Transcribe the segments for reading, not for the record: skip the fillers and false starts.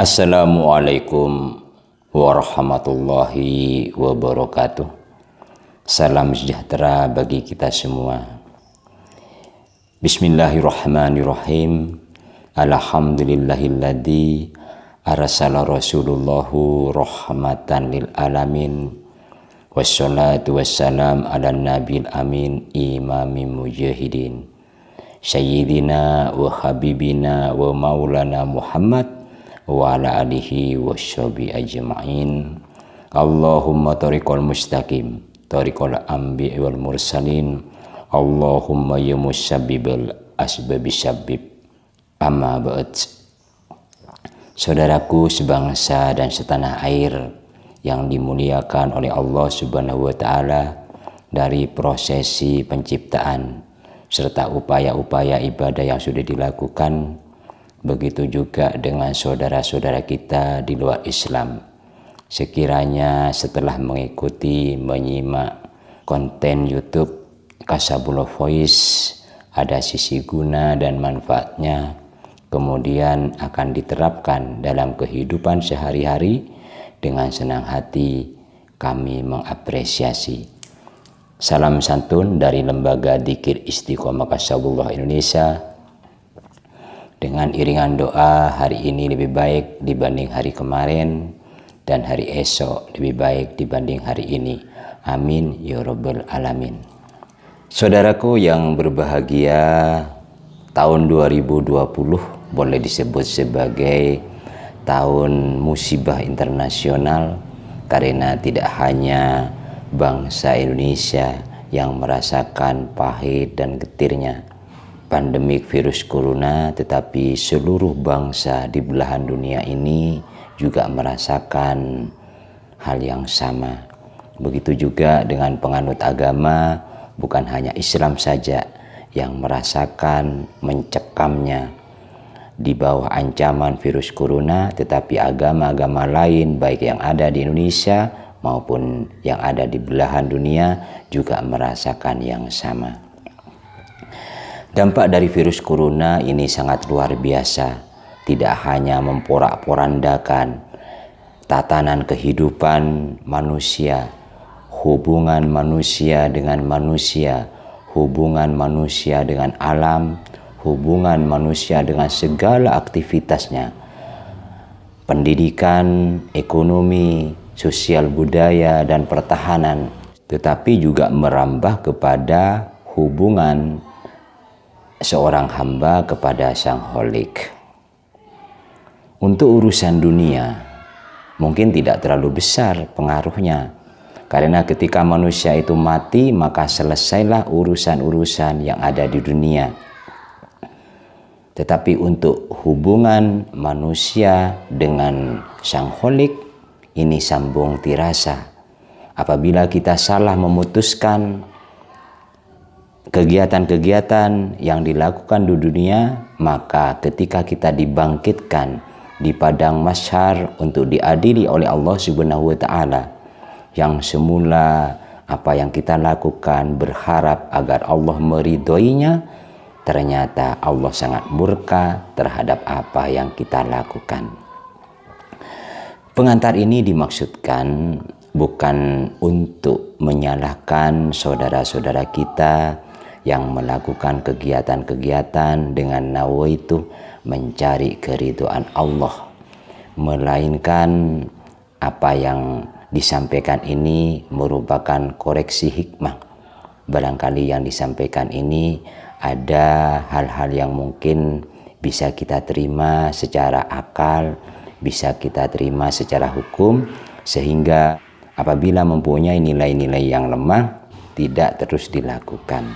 Assalamualaikum warahmatullahi wabarakatuh. Salam sejahtera bagi kita semua. Bismillahirrahmanirrahim. Alhamdulillahilladzi arsala rasulullahu rahmatan lil alamin. Wassalatu wassalam ala nabil amin imamil mujahidin. Sayyidina wa habibina wa maulana Muhammad wa ala alihi wa sahbihi ajma'in. Allahumma tariqal mustaqim tariqal anbiya wal mursalin. Allahumma ya musabbibal asbabi sabbib. Amma ba'd. Saudaraku sebangsa dan setanah air yang dimuliakan oleh Allah Subhanahu wa taala, dari prosesi penciptaan serta upaya-upaya ibadah yang sudah dilakukan, begitu juga dengan saudara-saudara kita di luar Islam. Sekiranya setelah mengikuti, menyimak konten YouTube Kasabullah Voice, ada sisi guna dan manfaatnya, kemudian akan diterapkan dalam kehidupan sehari-hari, dengan senang hati kami mengapresiasi. Salam santun dari Lembaga Dzikir Istiqomah Kasabullah Indonesia. Dengan iringan doa, hari ini lebih baik dibanding hari kemarin, dan hari esok lebih baik dibanding hari ini. Amin ya rabbal alamin. Saudaraku yang berbahagia, tahun 2020 boleh disebut sebagai tahun musibah internasional, karena tidak hanya bangsa Indonesia yang merasakan pahit dan getirnya pandemik virus corona, tetapi seluruh bangsa di belahan dunia ini juga merasakan hal yang sama. Begitu juga dengan penganut agama, bukan hanya Islam saja yang merasakan mencekamnya di bawah ancaman virus corona, tetapi agama-agama lain baik yang ada di Indonesia maupun yang ada di belahan dunia juga merasakan yang sama. Dampak dari virus corona ini sangat luar biasa, tidak hanya memporak-porandakan tatanan kehidupan manusia, hubungan manusia dengan manusia, hubungan manusia dengan alam, hubungan manusia dengan segala aktivitasnya, pendidikan, ekonomi, sosial budaya, dan pertahanan, tetapi juga merambah kepada hubungan seorang hamba kepada Sang Khalik. Untuk urusan dunia mungkin tidak terlalu besar pengaruhnya, karena ketika manusia itu mati maka selesailah urusan-urusan yang ada di dunia. Tetapi untuk hubungan manusia dengan Sang Khalik, ini sambung tirasa. Apabila kita salah memutuskan kegiatan-kegiatan yang dilakukan di dunia, maka ketika kita dibangkitkan di padang mahsyar untuk diadili oleh Allah Subhanahu wa taala, yang semula apa yang kita lakukan berharap agar Allah meridhoinya, ternyata Allah sangat murka terhadap apa yang kita lakukan. Pengantar ini dimaksudkan bukan untuk menyalahkan saudara-saudara kita yang melakukan kegiatan-kegiatan dengan nawaitu mencari keridhaan Allah, melainkan apa yang disampaikan ini merupakan koreksi hikmah. Barangkali yang disampaikan ini ada hal-hal yang mungkin bisa kita terima secara akal, bisa kita terima secara hukum, sehingga apabila mempunyai nilai-nilai yang lemah tidak terus dilakukan.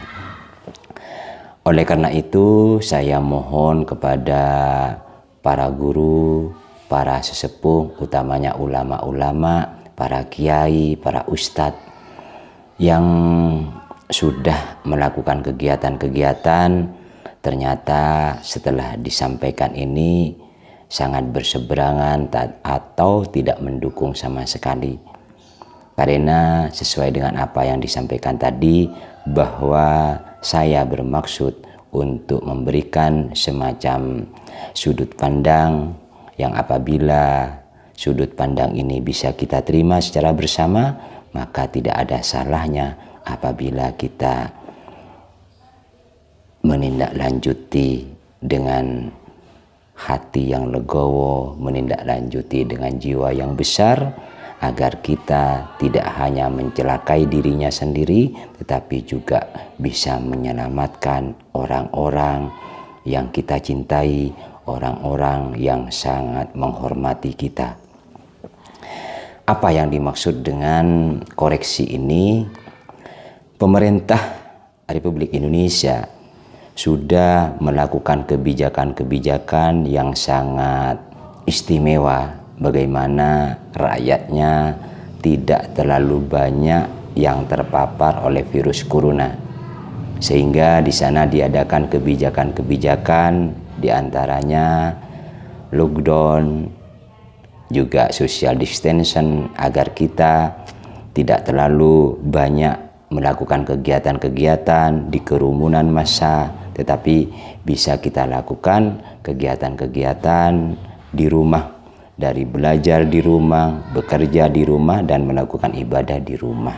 Oleh karena itu, saya mohon kepada para guru, para sesepuh, utamanya ulama-ulama, para kiai, para ustadz yang sudah melakukan kegiatan-kegiatan, ternyata setelah disampaikan ini sangat berseberangan atau tidak mendukung sama sekali. Karena sesuai dengan apa yang disampaikan tadi, bahwa saya bermaksud untuk memberikan semacam sudut pandang yang apabila sudut pandang ini bisa kita terima secara bersama, maka tidak ada salahnya apabila kita menindaklanjuti dengan hati yang legowo, menindaklanjuti dengan jiwa yang besar, agar kita tidak hanya mencelakai dirinya sendiri, tetapi juga bisa menyelamatkan orang-orang yang kita cintai, orang-orang yang sangat menghormati kita. Apa yang dimaksud dengan koreksi ini? Pemerintah Republik Indonesia sudah melakukan kebijakan-kebijakan yang sangat istimewa, bagaimana rakyatnya tidak terlalu banyak yang terpapar oleh virus corona, sehingga di sana diadakan kebijakan-kebijakan, diantaranya lockdown, juga social distancing, agar kita tidak terlalu banyak melakukan kegiatan-kegiatan di kerumunan massa, tetapi bisa kita lakukan kegiatan-kegiatan di rumah, dari belajar di rumah, bekerja di rumah, dan melakukan ibadah di rumah.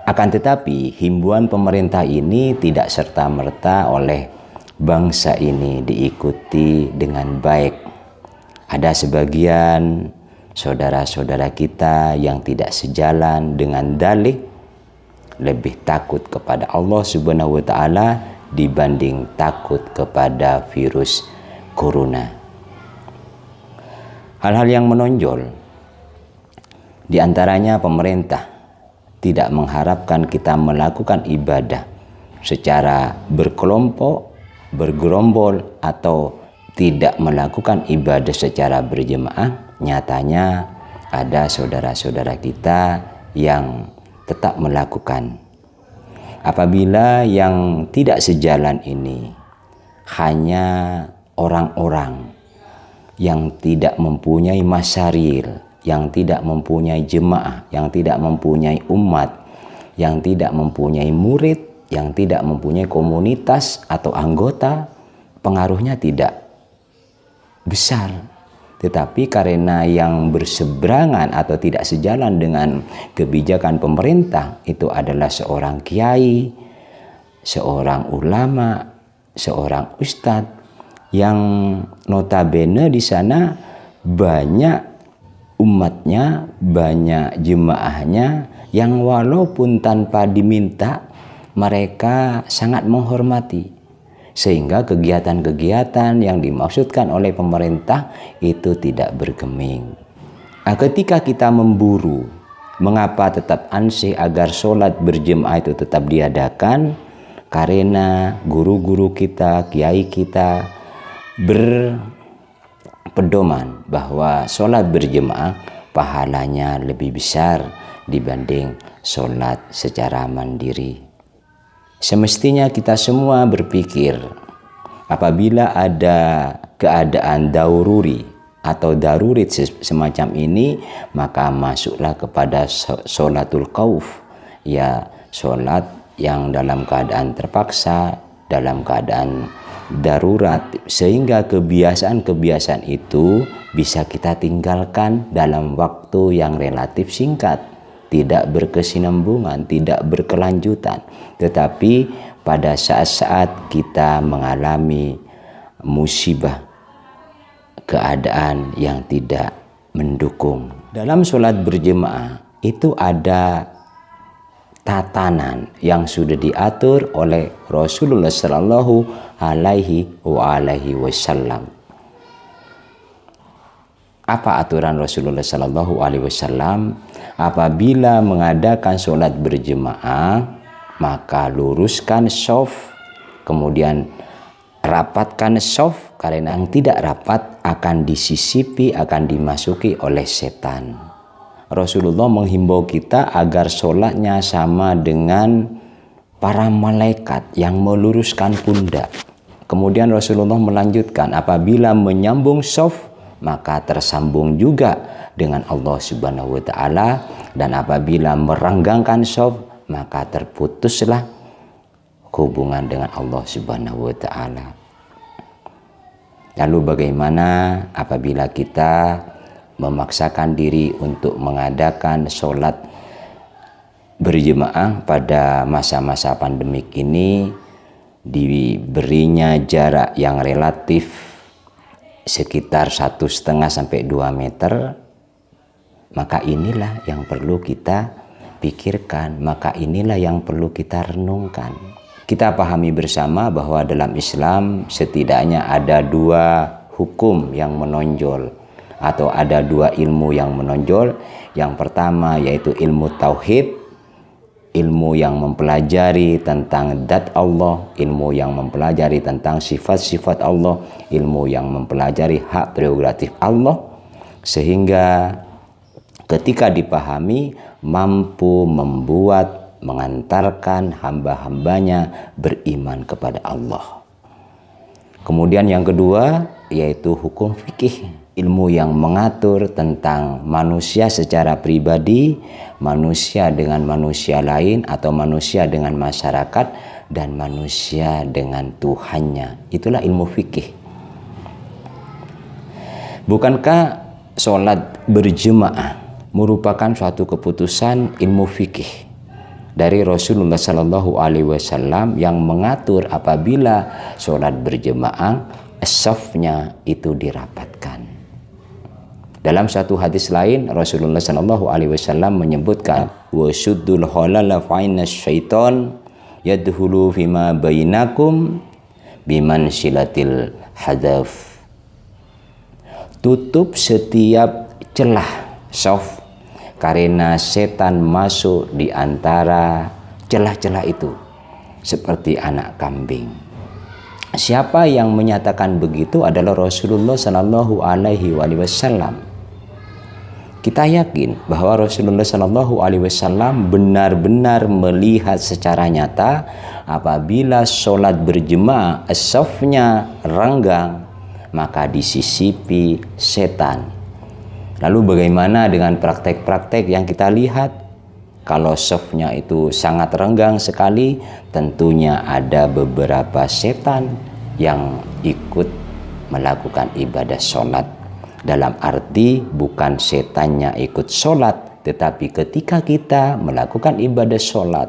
Akan tetapi himbauan pemerintah ini tidak serta-merta oleh bangsa ini diikuti dengan baik. Ada sebagian saudara-saudara kita yang tidak sejalan dengan dalih, lebih takut kepada Allah Subhanahu wa Ta'ala dibanding takut kepada virus corona. Hal-hal yang menonjol diantaranya pemerintah tidak mengharapkan kita melakukan ibadah secara berkelompok, bergerombol, atau tidak melakukan ibadah secara berjemaah. Nyatanya ada saudara-saudara kita yang tetap melakukan. Apabila yang tidak sejalan ini hanya orang-orang yang tidak mempunyai masyaril, yang tidak mempunyai jemaah, yang tidak mempunyai umat, yang tidak mempunyai murid, yang tidak mempunyai komunitas atau anggota, pengaruhnya tidak besar. Tetapi karena yang berseberangan atau tidak sejalan dengan kebijakan pemerintah itu adalah seorang kiai, seorang ulama, seorang ustadz, yang notabene di sana banyak umatnya, banyak jemaahnya, yang walaupun tanpa diminta mereka sangat menghormati, sehingga kegiatan-kegiatan yang dimaksudkan oleh pemerintah itu tidak bergeming. Nah, ketika kita memburu mengapa tetap ansih agar sholat berjemaah itu tetap diadakan, karena guru-guru kita, kiai kita berpedoman bahwa sholat berjemaah pahalanya lebih besar dibanding sholat secara mandiri. Semestinya kita semua berpikir, apabila ada keadaan daururi atau darurit semacam ini, maka masuklah kepada sholatul khauf, ya sholat yang dalam keadaan terpaksa, dalam keadaan darurat, sehingga kebiasaan-kebiasaan itu bisa kita tinggalkan dalam waktu yang relatif singkat, tidak berkesinambungan, tidak berkelanjutan. Tetapi pada saat-saat kita mengalami musibah, keadaan yang tidak mendukung, dalam sholat berjemaah itu ada tatanan yang sudah diatur oleh Rasulullah Sallallahu Alaihi Wasallam. Apa aturan Rasulullah Sallallahu Alaihi Wasallam? Apabila mengadakan sholat berjemaah, maka luruskan shaf, kemudian rapatkan shaf, karena yang tidak rapat akan disisipi, akan dimasuki oleh setan. Rasulullah menghimbau kita agar sholatnya sama dengan para malaikat yang meluruskan pundak. Kemudian Rasulullah melanjutkan, apabila menyambung shaf, maka tersambung juga dengan Allah Subhanahu wa Ta'ala, dan apabila merenggangkan shaf, maka terputuslah hubungan dengan Allah Subhanahu wa Ta'ala. Lalu bagaimana apabila kita memaksakan diri untuk mengadakan sholat berjemaah pada masa-masa pandemik ini, diberinya jarak yang relatif sekitar 1,5 sampai 2 meter, maka inilah yang perlu kita pikirkan, maka inilah yang perlu kita renungkan. Kita pahami bersama bahwa dalam Islam setidaknya ada 2 hukum yang menonjol, atau ada 2 ilmu yang menonjol. Yang pertama yaitu ilmu tauhid, ilmu yang mempelajari tentang zat Allah, ilmu yang mempelajari tentang sifat-sifat Allah, ilmu yang mempelajari hak prerogatif Allah, sehingga ketika dipahami mampu membuat, mengantarkan hamba-hambanya beriman kepada Allah. Kemudian yang kedua yaitu hukum fikih, ilmu yang mengatur tentang manusia secara pribadi, manusia dengan manusia lain, atau manusia dengan masyarakat, dan manusia dengan Tuhannya. Itulah ilmu fikih. Bukankah sholat berjemaah merupakan suatu keputusan ilmu fikih dari Rasulullah Shallallahu Alaihi Wasallam yang mengatur apabila sholat berjemaah as-safnya itu dirapatkan. Dalam satu hadis lain Rasulullah Shallallahu Alaihi Wasallam menyebutkan wasuddul halala fa'inna syaiton yadhulu fima bainakum biman silatil hadaf. Tutup setiap celah saf karena setan masuk di antara celah-celah itu seperti anak kambing. Siapa yang menyatakan begitu adalah Rasulullah Shallallahu Alaihi Wasallam. Kita yakin bahwa Rasulullah Shallallahu Alaihi Wasallam benar-benar melihat secara nyata apabila sholat berjemaah as-safnya renggang, maka disisipi setan. Lalu bagaimana dengan praktek-praktek yang kita lihat? Kalau safnya itu sangat renggang sekali, tentunya ada beberapa setan yang ikut melakukan ibadah sholat. Dalam arti bukan setannya ikut sholat, tetapi ketika kita melakukan ibadah sholat,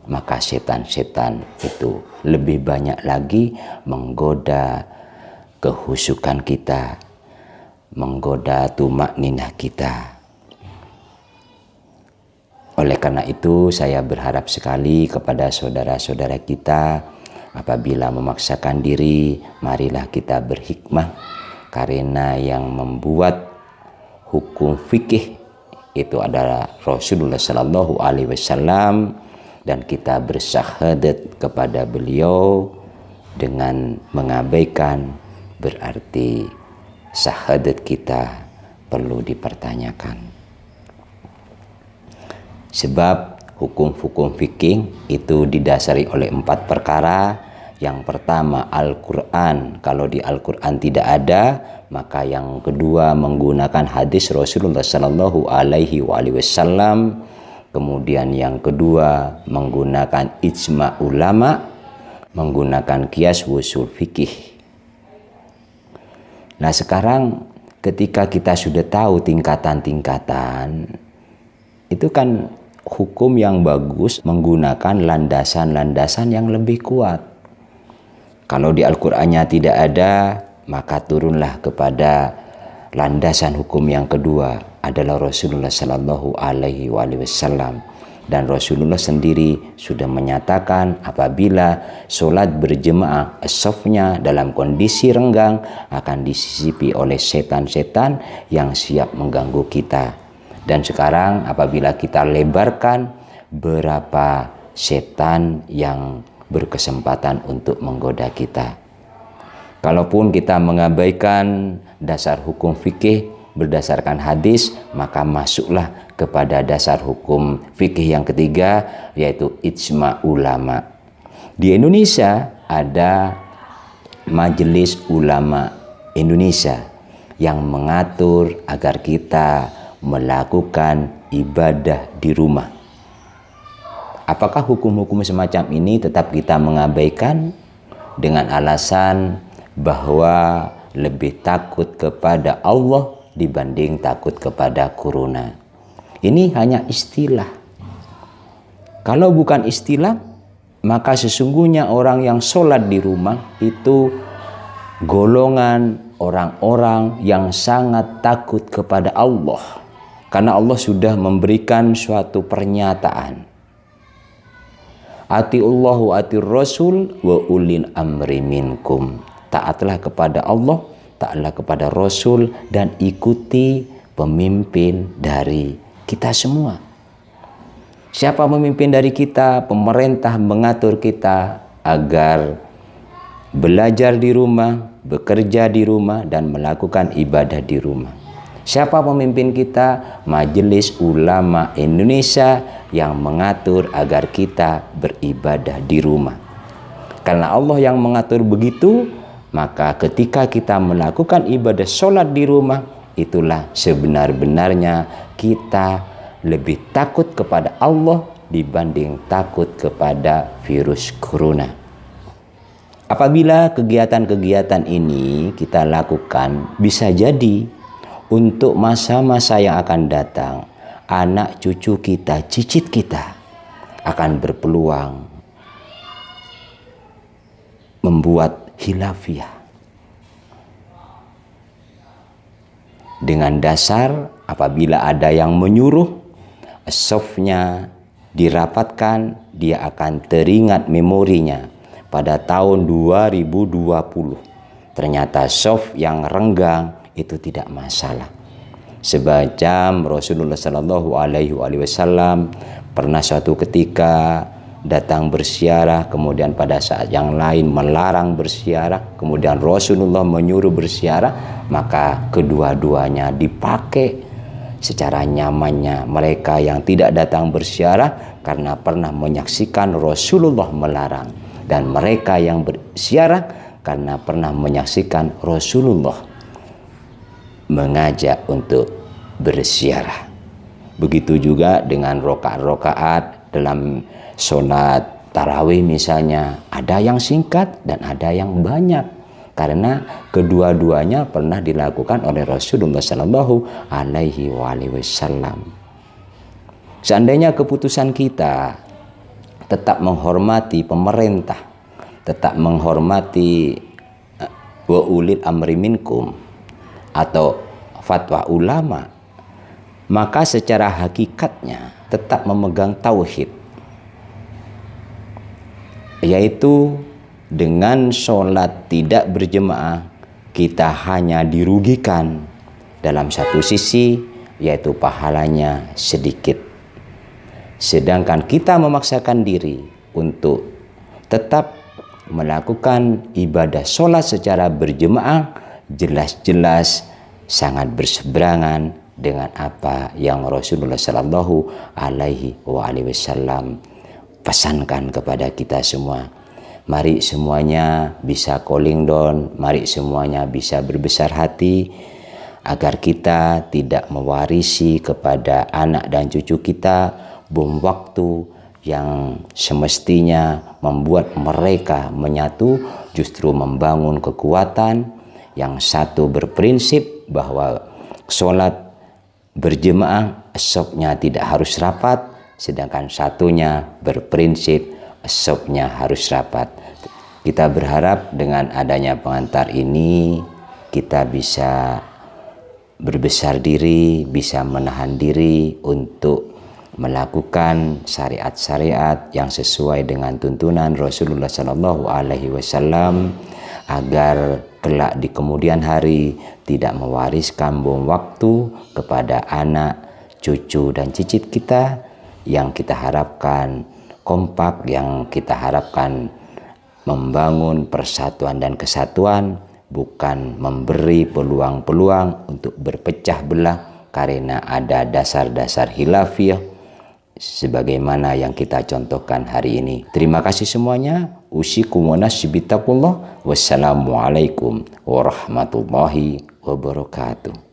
maka setan-setan itu lebih banyak lagi menggoda kehusukan kita, menggoda tumakninah kita. Oleh karena itu saya berharap sekali kepada saudara-saudara kita, apabila memaksakan diri, marilah kita berhikmah, karena yang membuat hukum fikih itu adalah Rasulullah Shallallahu Alaihi Wasallam, dan kita bersyahadat kepada beliau dengan mengabaikan berarti syahadat kita perlu dipertanyakan. Sebab hukum-hukum fikih itu didasari oleh 4 perkara. Yang pertama Al-Quran. Kalau di Al-Quran tidak ada, maka yang kedua menggunakan hadis Rasulullah Shallallahu Alaihi Wasallam. Kemudian yang kedua menggunakan ijma ulama, menggunakan qiyas usul fikih. Nah sekarang ketika kita sudah tahu tingkatan-tingkatan, itu kan hukum yang bagus menggunakan landasan-landasan yang lebih kuat. Kalau di Al-Qur'annya tidak ada, maka turunlah kepada landasan hukum yang kedua adalah Rasulullah Shallallahu Alaihi Wasallam. Dan Rasulullah sendiri sudah menyatakan apabila sholat berjemaah as-safnya dalam kondisi renggang akan disisipi oleh setan-setan yang siap mengganggu kita. Dan sekarang apabila kita lebarkan, berapa setan yang berkesempatan untuk menggoda kita. Kalaupun kita mengabaikan dasar hukum fikih berdasarkan hadis, maka masuklah kepada dasar hukum fikih yang ketiga, yaitu ijma ulama. Di Indonesia ada Majelis Ulama Indonesia yang mengatur agar kita melakukan ibadah di rumah. Apakah hukum-hukum semacam ini tetap kita mengabaikan dengan alasan bahwa lebih takut kepada Allah dibanding takut kepada corona. Ini hanya istilah. Kalau bukan istilah, maka sesungguhnya orang yang sholat di rumah itu golongan orang-orang yang sangat takut kepada Allah. Karena Allah sudah memberikan suatu pernyataan. Atiullah wa atir rasul wa ulil amri minkum. Taatlah kepada Allah, taatlah kepada Rasul, dan ikuti pemimpin dari kita semua. Siapa pemimpin dari kita? Pemerintah mengatur kita agar belajar di rumah, bekerja di rumah, dan melakukan ibadah di rumah. Siapa pemimpin kita? Majelis Ulama Indonesia yang mengatur agar kita beribadah di rumah. Karena Allah yang mengatur begitu, maka ketika kita melakukan ibadah sholat di rumah, itulah sebenar-benarnya kita lebih takut kepada Allah dibanding takut kepada virus corona. Apabila kegiatan-kegiatan ini kita lakukan, bisa jadi untuk masa-masa yang akan datang, anak cucu kita, cicit kita akan berpeluang membuat khilafiyah. Dengan dasar apabila ada yang menyuruh, softnya dirapatkan, dia akan teringat memorinya pada tahun 2020. Ternyata soft yang renggang itu tidak masalah. Sebacam Rasulullah Shallallahu Alaihi Wasallam pernah suatu ketika datang bersiarah, kemudian pada saat yang lain melarang bersiarah, kemudian Rasulullah menyuruh bersiarah, maka kedua-duanya dipakai secara nyamannya. Mereka yang tidak datang bersiarah karena pernah menyaksikan Rasulullah melarang, dan mereka yang bersiarah karena pernah menyaksikan Rasulullah mengajak untuk bersiarah. Begitu juga dengan rokaat-rokaat dalam sholat tarawih misalnya, ada yang singkat dan ada yang banyak, karena kedua-duanya pernah dilakukan oleh Rasulullah Shallallahu Alaihi Wasallam. Seandainya keputusan kita tetap menghormati pemerintah, tetap menghormati wa ulil amri minkum atau fatwa ulama, maka secara hakikatnya tetap memegang tauhid, yaitu dengan sholat tidak berjemaah kita hanya dirugikan dalam satu sisi, yaitu pahalanya sedikit. Sedangkan kita memaksakan diri untuk tetap melakukan ibadah sholat secara berjemaah, jelas-jelas sangat berseberangan dengan apa yang Rasulullah Shallallahu Alaihi Wasallam pesankan kepada kita semua. Mari semuanya bisa cooling down, mari semuanya bisa berbesar hati, agar kita tidak mewarisi kepada anak dan cucu kita bom waktu yang semestinya membuat mereka menyatu, justru membangun kekuatan. Yang satu berprinsip bahwa sholat berjemaah esoknya tidak harus rapat, sedangkan satunya berprinsip esoknya harus rapat. Kita berharap dengan adanya pengantar ini kita bisa berbesar diri, bisa menahan diri untuk melakukan syariat-syariat yang sesuai dengan tuntunan Rasulullah Shallallahu Alaihi Wasallam, agar kelak di kemudian hari tidak mewariskan bom waktu kepada anak, cucu, dan cicit kita, yang kita harapkan kompak, yang kita harapkan membangun persatuan dan kesatuan, bukan memberi peluang-peluang untuk berpecah belah karena ada dasar-dasar khilafiyah sebagaimana yang kita contohkan hari ini. Terima kasih semuanya. Usikum wa nafsi bittaqullah. Wassalamualaikum warahmatullahi wabarakatuh.